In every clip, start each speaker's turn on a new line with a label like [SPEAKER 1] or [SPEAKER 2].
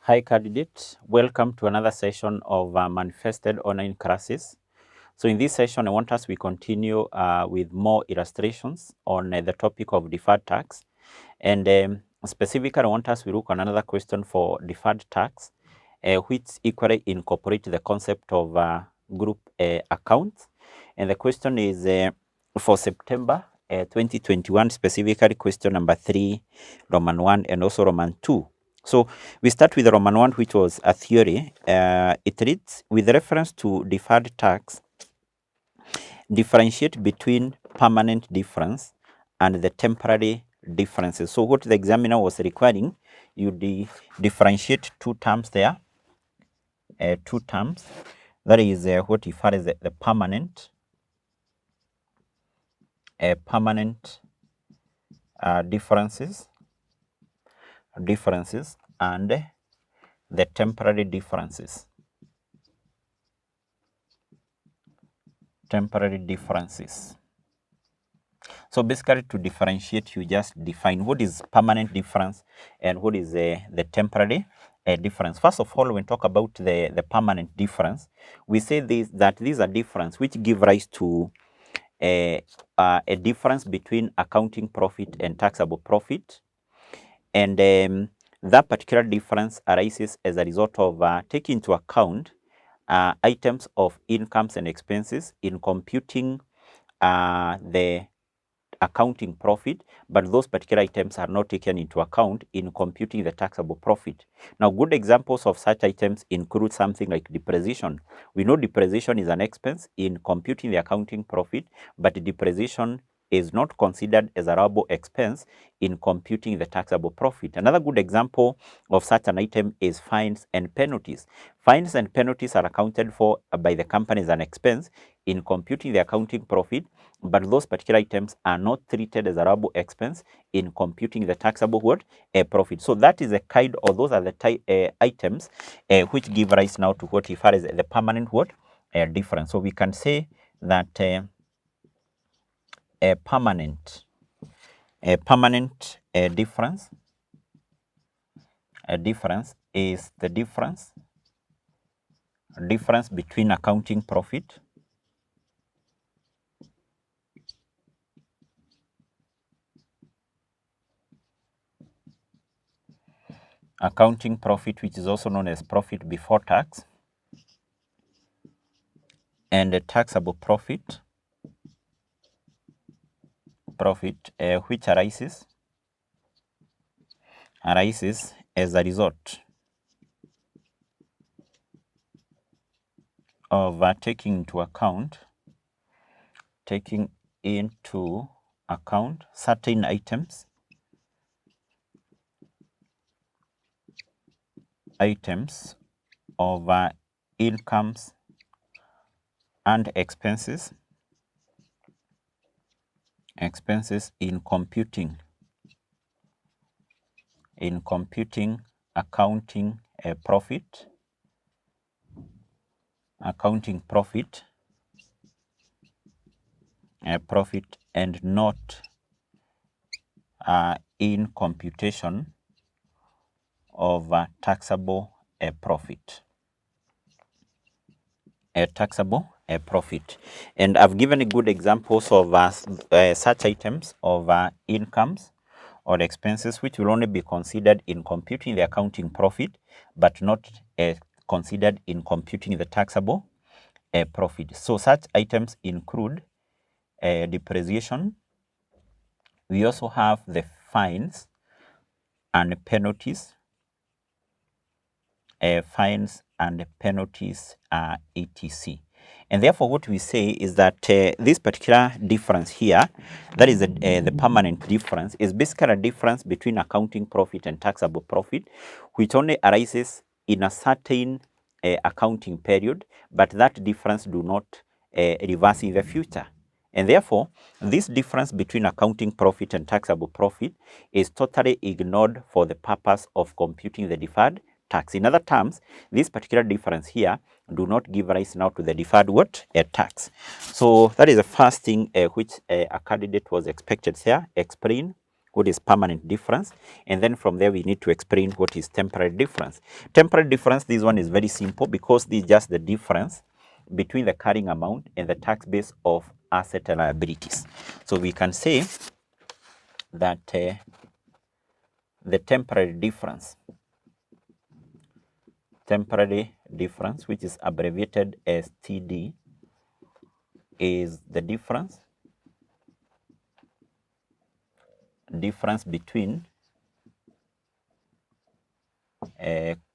[SPEAKER 1] Hi candidates, welcome to another session of manifested online classes. So in this session, I want us to continue with more illustrations on the topic of deferred tax. And specifically, I want us to look on another question for deferred tax, which equally incorporate the concept of group accounts. And the question is for September 2021, specifically question number 3, Roman 1, and also Roman 2. So we start with Roman 1, which was a theory. It reads, with reference to deferred tax, differentiate between permanent difference and the temporary differences. So what the examiner was requiring, you differentiate two terms there, two terms. That is what refers as the permanent, differences and the temporary differences. So basically, to differentiate, you just define what is permanent difference and what is the temporary difference. First of all, when we talk about the permanent difference, we say that these are difference which give rise to a difference between accounting profit and taxable profit. And that particular difference arises as a result of taking into account items of incomes and expenses in computing the accounting profit, but those particular items are not taken into account in computing the taxable profit. Now, good examples of such items include something like depreciation. We know depreciation is an expense in computing the accounting profit, but depreciation is not considered as a allowable expense in computing the taxable profit. Another good example of such an item is fines and penalties. Fines and penalties are accounted for by the company as an expense in computing the accounting profit, but those particular items are not treated as a allowable expense in computing the taxable what? Profit. So that is a kind, or those are the items which give rise now to what refers as the permanent what? Difference. So we can say that a permanent difference is the difference between accounting profit which is also known as profit before tax, and the taxable profit which arises as a result of taking into account certain items of incomes and expenses in computing accounting profit and not in computation of taxable profit. And I've given good examples of such items of incomes or expenses which will only be considered in computing the accounting profit, but not considered in computing the taxable profit. So such items include depreciation. We also have the fines and penalties, etc. And therefore, what we say is that this particular difference here, that is the permanent difference, is basically a difference between accounting profit and taxable profit, which only arises in a certain accounting period, but that difference do not reverse in the future. And therefore, this difference between accounting profit and taxable profit is totally ignored for the purpose of computing the deferred tax. In other terms, this particular difference here do not give rise now to the deferred what? Tax. So that is the first thing which a candidate was expected here. Explain what is permanent difference, and then from there we need to explain what is temporary difference. Temporary difference, this one is very simple because this is just the difference between the carrying amount and the tax base of asset and liabilities. So we can say that the temporary difference, which is abbreviated as TD, is the difference between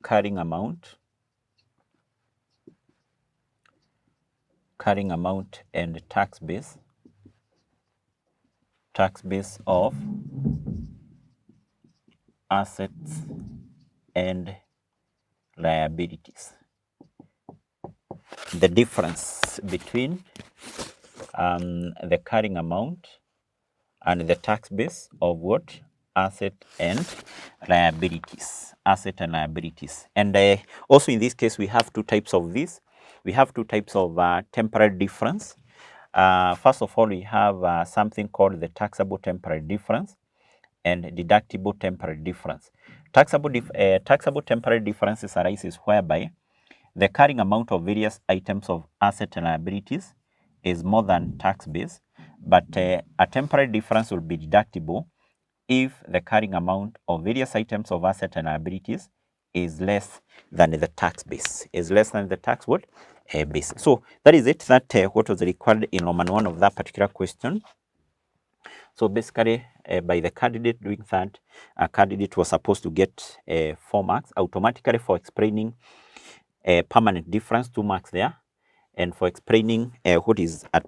[SPEAKER 1] carrying amount and tax base of assets and liabilities. The difference between the carrying amount and the tax base of what? Asset and liabilities. And also in this case, we have two types of this. We have two types of temporary difference. First of all, we have something called the taxable temporary difference and deductible temporary difference. Taxable temporary differences arises whereby the carrying amount of various items of asset and liabilities is more than tax base, but a temporary difference will be deductible if the carrying amount of various items of asset and liabilities is less than the tax base. Base. So that is it. That what was required in Roman 1 of that particular question. So basically, by the candidate doing that, a candidate was supposed to get 4 marks automatically for explaining a permanent difference, 2 marks there, and for explaining what is a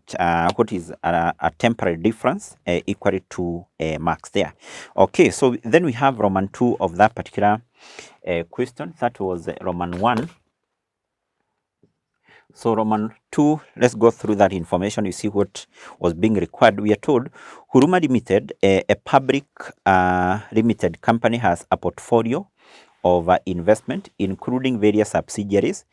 [SPEAKER 1] temporary difference, equal to marks there. Okay, so then we have Roman 2 of that particular question. That was Roman 1. So Roman 2, let's go through that information. You see what was being required. We are told Huruma Limited, a public limited company, has a portfolio of investment, including various subsidiaries,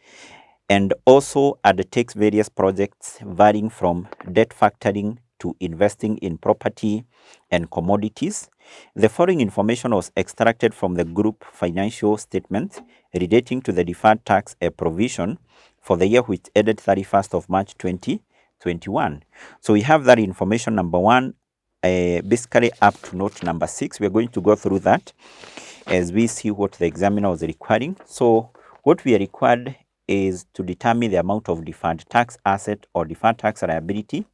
[SPEAKER 1] and also undertakes various projects varying from debt factoring to investing in property and commodities. The following information was extracted from the group financial statements relating to the deferred tax provision for the year which ended 31st of March 2021. So we have that information, number 1, basically up to note number 6. We are going to go through that as we see what the examiner was requiring. So what we are required is to determine the amount of deferred tax asset or deferred tax liability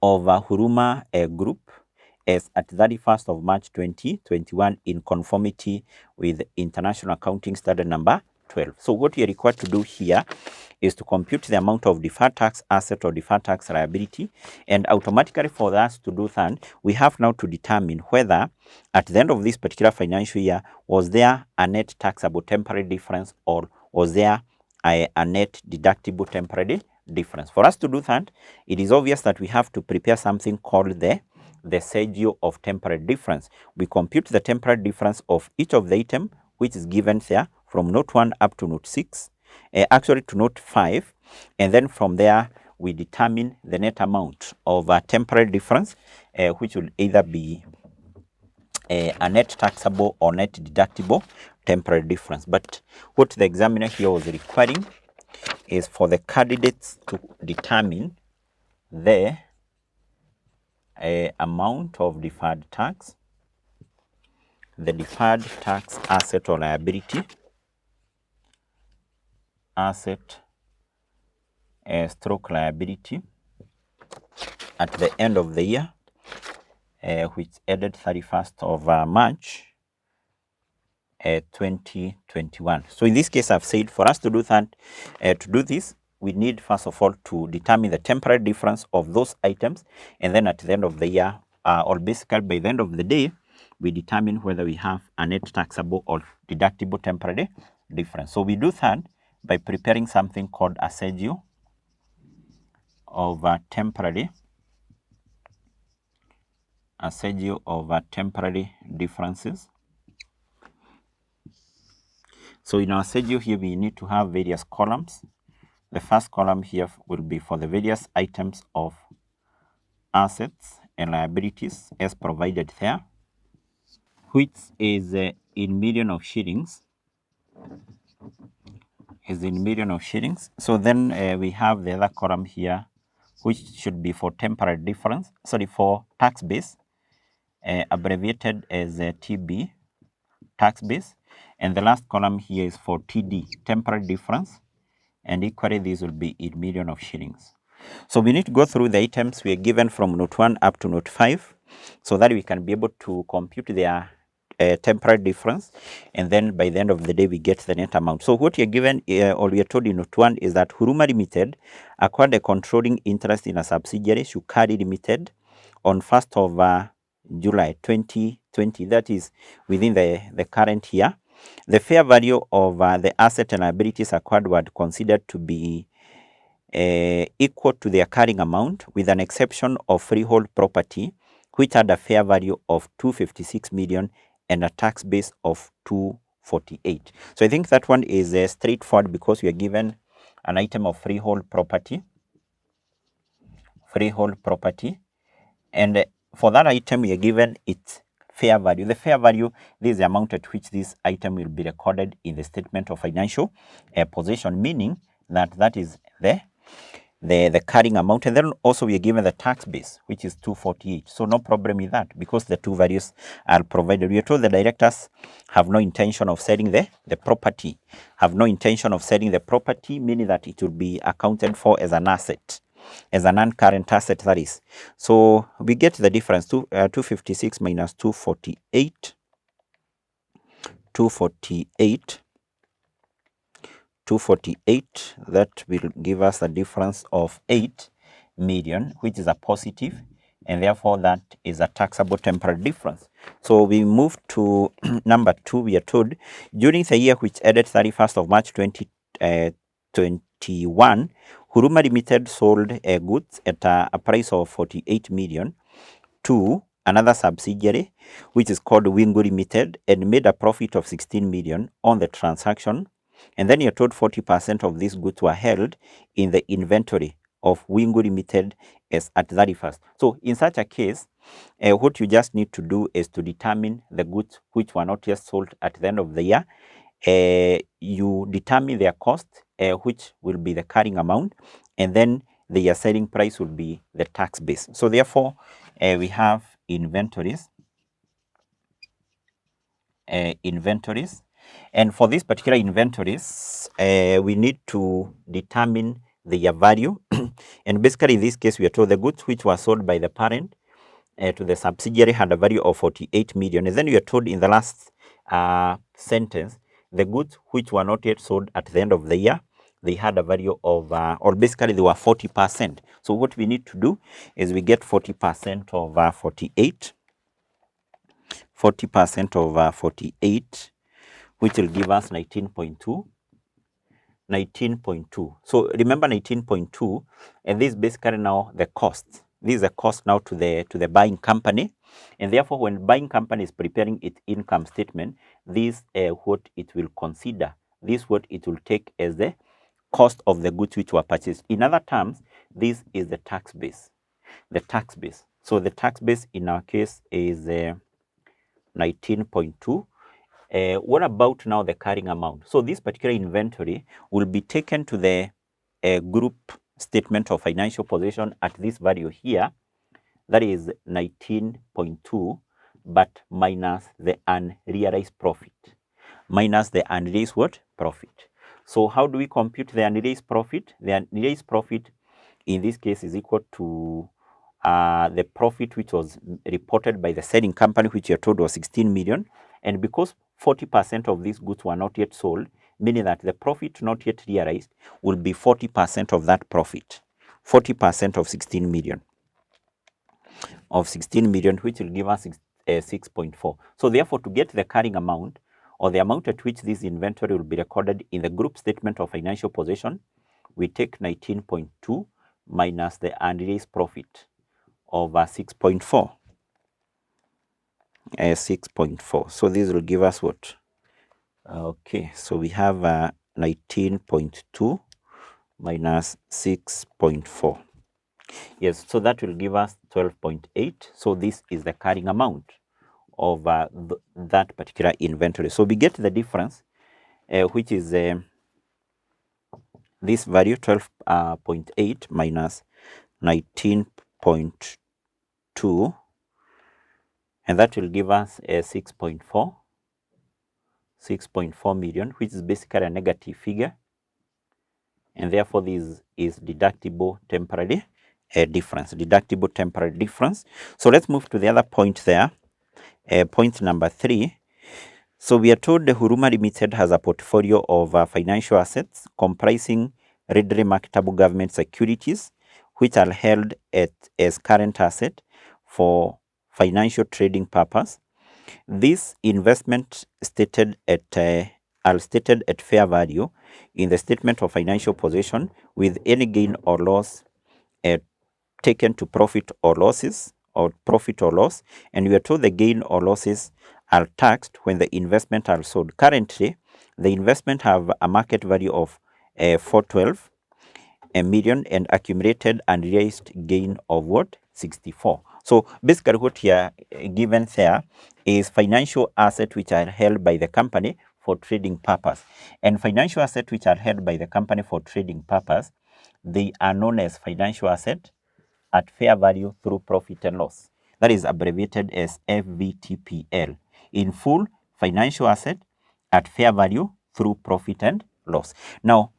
[SPEAKER 1] of Huruma Group as at 31st of March 2021 in conformity with International Accounting Standard number 12. So what we are required to do here is to compute the amount of deferred tax asset or deferred tax liability, and automatically for us to do that, we have now to determine whether at the end of this particular financial year was there a net taxable temporary difference or was there a net deductible temporary difference. For us to do that, it is obvious that we have to prepare something called the schedule of temporary difference. We compute the temporary difference of each of the item which is given there from note 1 up to note 6, actually to note 5, and then from there we determine the net amount of a temporary difference, which will either be a net taxable or net deductible temporary difference. But what the examiner here was requiring is for the candidates to determine the amount of deferred tax, the deferred tax asset or liability, stroke liability at the end of the year, which ended 31st of March 2021. So in this case, I've said for us to do that, to do this, we need first of all to determine the temporary difference of those items, and then at the end of the year, or basically by the end of the day, we determine whether we have a net taxable or deductible temporary difference. So we do that by preparing something called a schedule of temporary differences. So in our schedule here, we need to have various columns. The first column here will be for the various items of assets and liabilities as provided there, which is in million of shillings, So then we have the other column here, which should be for temporary difference, for tax base, abbreviated as TB, tax base. And the last column here is for TD, temporary difference. And equally, this will be in million of shillings. So we need to go through the items we are given from note 1 up to note 5 so that we can be able to compute their temporary difference, and then by the end of the day we get the net amount. So what you're given or we are told in note 1 is that Huruma Limited acquired a controlling interest in a subsidiary, Shukari Limited, on 1st of July 2020, that is within the current year. The fair value of the asset and liabilities acquired were considered to be equal to their carrying amount, with an exception of freehold property, which had a fair value of 256 million and a tax base of 248. So I think that one is straightforward because we are given an item of freehold property, and for that item we are given its fair value. The fair value, this is the amount at which this item will be recorded in the statement of financial position, meaning that is the carrying amount. And then also we are given the tax base, which is 248. So no problem with that because the two values are provided. We are told the directors have no intention of selling the property, meaning that it will be accounted for as an asset, as a non-current asset, that is. So we get the difference, 256 minus 248, 248, that will give us a difference of 8 million, which is a positive, and therefore that is a taxable temporary difference. So we move to number 2. We are told during the year which ended 31st of March 2021, Huruma Limited sold goods at a price of 48 million to another subsidiary, which is called Wingu Limited, and made a profit of 16 million on the transaction. And then you're told 40% of these goods were held in the inventory of Wingu Limited as at 31st. So in such a case, what you just need to do is to determine the goods which were not yet sold at the end of the year. You determine their cost, which will be the carrying amount, and then their selling price will be the tax base. So therefore, we have inventories, and for these particular inventories, we need to determine their value. And basically in this case, we are told the goods which were sold by the parent to the subsidiary had a value of 48 million. And then we are told in the last sentence, the goods which were not yet sold at the end of the year, they had a value of, or basically they were 40%. So what we need to do is we get 40% of 48, 40% of 48, which will give us 19.2. So remember 19.2, and this is basically now the cost. This is a cost now to the buying company, and therefore when buying company is preparing its income statement, this what it will consider. This what it will take as the cost of the goods which were purchased. In other terms, this is the tax base. So the tax base in our case is 19.2. What about now the carrying amount? So this particular inventory will be taken to the group statement of financial position at this value here, that is 19.2, but minus the unrealized profit. So how do we compute the unrealized profit? The unrealized profit in this case is equal to the profit which was reported by the selling company, which you're told was 16 million. And because 40% of these goods were not yet sold, meaning that the profit not yet realized will be 40% of that profit, 40% of 16 million, which will give us 6.4. So therefore, to get the carrying amount, or the amount at which this inventory will be recorded in the group statement of financial position, we take 19.2 minus the unrealized profit of 6.4. 6.4. So this will give us what? Okay, so we have 19.2 minus 6.4. Yes, so that will give us 12.8. So this is the carrying amount of that particular inventory. So we get the difference, which is this value 12.8 minus 19.2, and that will give us a 6.4 million, which is basically a negative figure, and therefore this is deductible temporary difference. So let's move to the other point there, point number 3. So we are told the Huruma Limited has a portfolio of financial assets comprising readily marketable government securities, which are held as current asset for financial trading purpose. This investment are stated at fair value in the statement of financial position, with any gain or loss taken to profit or loss, and we are told the gain or losses are taxed when the investment are sold. Currently, the investment have a market value of 412 million and accumulated unrealized gain of what? 64. So basically what here given there is financial assets which are held by the company for trading purpose. And financial assets which are held by the company for trading purpose, they are known as financial asset at fair value through profit and loss. That is abbreviated as FVTPL. In full, financial asset at fair value through profit and loss. Now,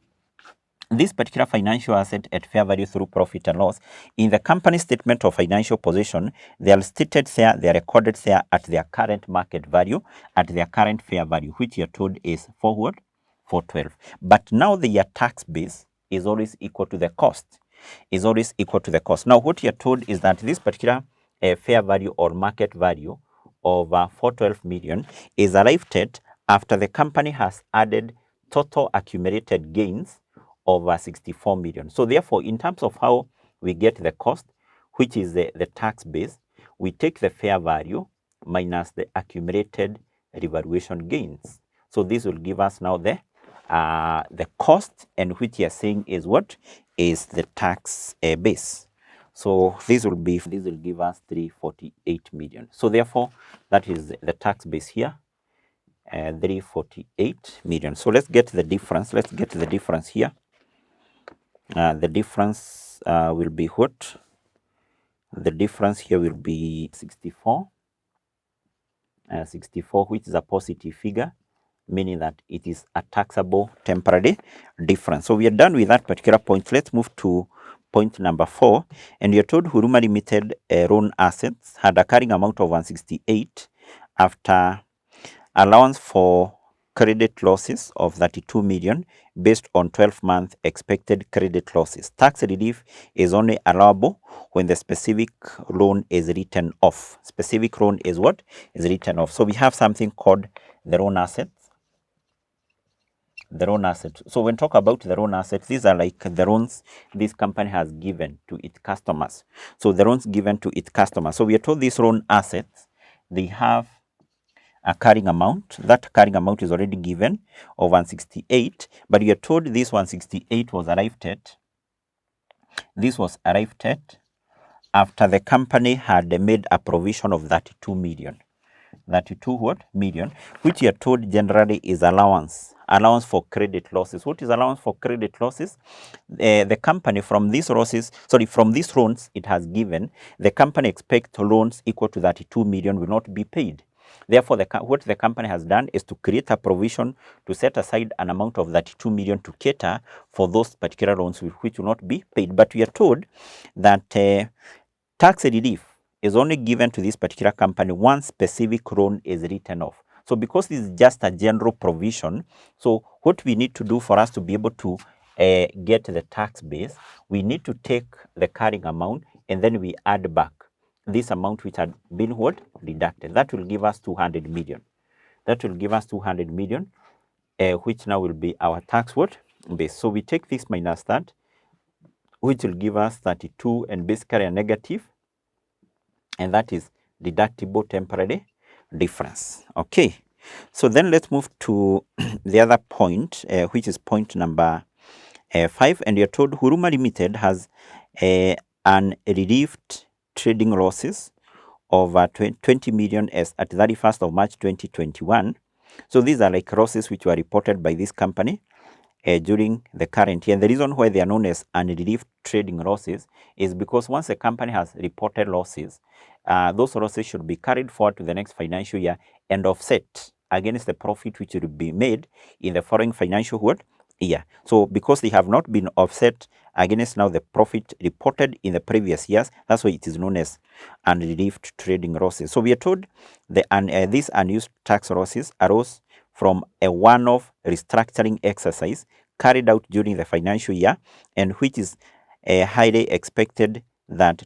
[SPEAKER 1] this particular financial asset at fair value through profit and loss, in the company statement of financial position, they are stated there, they are recorded there at their current market value, at their current fair value, which you're told is forward 412. But now their tax base is always equal to the cost. Now, what you're told is that this particular fair value or market value of 412 million is arrived at after the company has added total accumulated gains over 64 million. So therefore, in terms of how we get the cost, which is the tax base, we take the fair value minus the accumulated revaluation gains. So this will give us now the cost, and which you are saying is what? Is the tax base. So this will give us 348 million. So therefore, that is the tax base here, 348 million. So let's get the difference. Let's get the difference here. The difference will be what? The difference here will be 64, which is a positive figure, meaning that it is a taxable temporary difference. So we are done with that particular point. Let's move to point number 4. And you're told Huruma Limited loan assets had a carrying amount of 168 after allowance for credit losses of 32 million based on 12-month expected credit losses. Tax relief is only allowable when the specific loan is written off. Specific loan is what? Is written off. So we have something called the loan assets. The loan asset. So when talk about the loan assets, these are like the loans this company has given to its customers. So the loans given to its customers. So we are told these loan assets, they have a carrying amount. That carrying amount is already given of 168, but you are told this 168 was arrived at. This was arrived at after the company had made a provision of 32 million. 32 what? Million, which you are told generally is allowance for credit losses. What is allowance for credit losses? The company from these losses, from these loans it has given, the company expects loans equal to 32 million will not be paid. Therefore, what the company has done is to create a provision to set aside an amount of 32 million to cater for those particular loans which will not be paid. But we are told that tax relief is only given to this particular company once specific loan is written off. So because this is just a general provision, so what we need to do for us to be able to get the tax base, we need to take the carrying amount and then we add back this amount which had been what? Deducted. That will give us 200 million. That will give us 200 million, which now will be our tax what? Base. So we take this minus that, which will give us 32 and basically a negative, and that is deductible temporary difference. Okay, so then let's move to the other point, which is point number 5. And you're told Huruma Limited has a unrelieved trading losses of 20 million as at 31st of March 2021. So these are like losses which were reported by this company during the current year. And the reason why they are known as unrelieved trading losses is because once a company has reported losses, those losses should be carried forward to the next financial year and offset against the profit which will be made in the following financial year. So because they have not been offset against now the profit reported in the previous years, that's why it is known as unrelieved trading losses. So we are told these unused tax losses arose from a one-off restructuring exercise carried out during the financial year, and which is highly expected that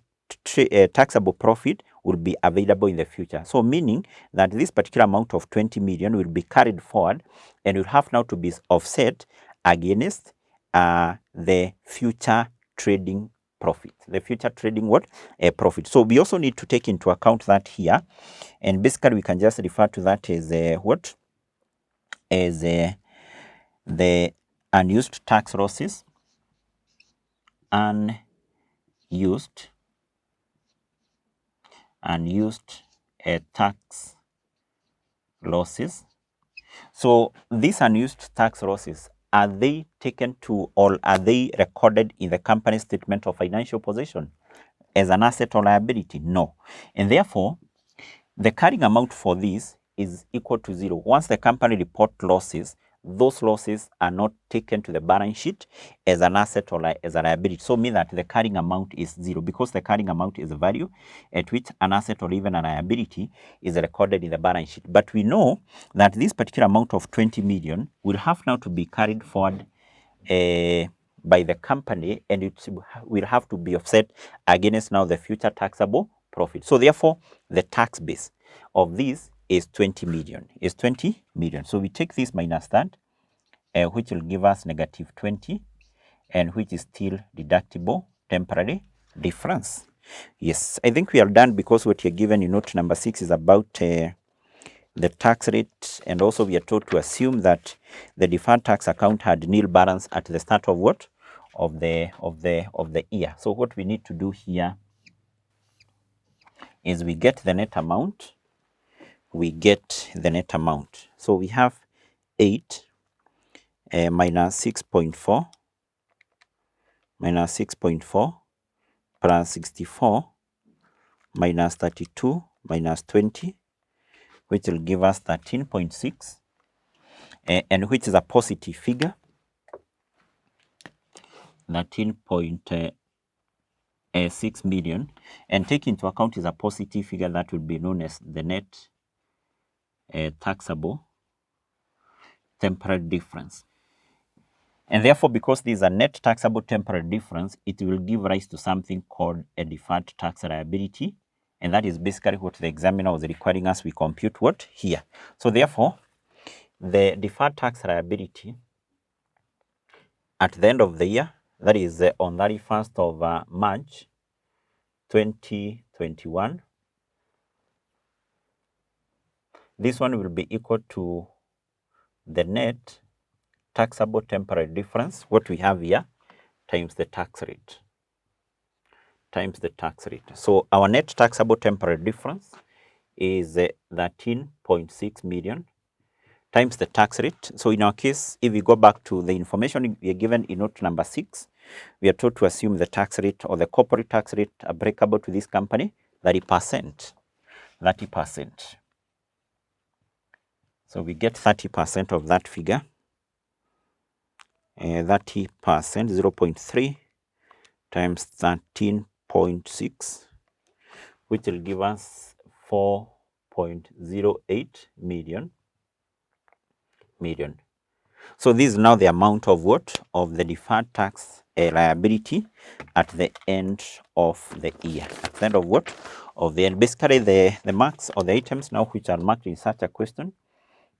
[SPEAKER 1] taxable profit will be available in the future. So meaning that this particular amount of 20 million will be carried forward and will have now to be offset against the future trading profit. The future trading what? Profit. So we also need to take into account that here, and basically we can just refer to that as what? As the unused tax losses, unused tax losses. So these unused tax losses, are they taken to, or are they recorded in the company statement of financial position as an asset or liability? No. And therefore, the carrying amount for this is equal to 0. Once the company reports losses, those losses are not taken to the balance sheet as an asset or as a liability. So mean that the carrying amount is 0, because the carrying amount is a value at which an asset or even a liability is recorded in the balance sheet. But we know that this particular amount of 20 million will have now to be carried forward by the company, and it will have to be offset against now the future taxable profit. So therefore, the tax base of this is 20 million. Is 20 million. So we take this minus that, which will give us negative 20, and which is still deductible temporary difference. Yes, I think we are done, because what you're given in note number 6 is about the tax rate, and also we are told to assume that the deferred tax account had nil balance at the start of what? Of the year. So what we need to do here is we get the net amount. So we have 8 minus 6.4 plus 64 minus 32 minus 20, which will give us 13.6, and which is a positive figure. 13.6 million, and take into account is a positive figure that will be known as the net taxable temporary difference. And therefore, because this is a net taxable temporary difference, it will give rise to something called a deferred tax liability, and that is basically what the examiner was requiring us we compute what here. So therefore, the deferred tax liability at the end of the year, that is on 31st of March 2021, this one will be equal to the net taxable temporary difference, what we have here, times the tax rate. So our net taxable temporary difference is 13.6 million times the tax rate. So in our case, if we go back to the information we are given in note number 6, we are told to assume the tax rate or the corporate tax rate applicable to this company, 30%. So we get 30% of that figure. 30%, 0.3 times 13.6, which will give us 4.08 million. So this is now the amount of what? Of the deferred tax liability at the end of the year. At the end of what? Of the end. Basically, the marks or the items now which are marked in such a question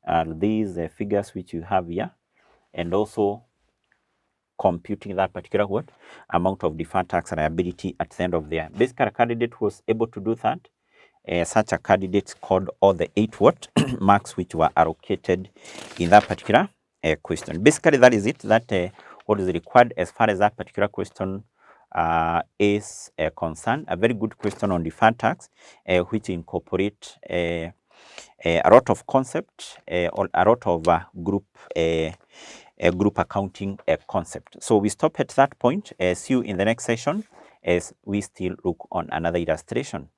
[SPEAKER 1] are these figures which you have here, and also computing that particular what? Amount of deferred tax liability at the end of the year. Basically, a candidate who was able to do that, such a candidate scored all the 8 what? Marks which were allocated in that particular question. Basically, that is it. That what is required as far as that particular question is concerned. A very good question on deferred tax, which incorporate a lot of concept or a lot of group accounting concept. So we stop at that point. See you in the next session as we still look on another illustration.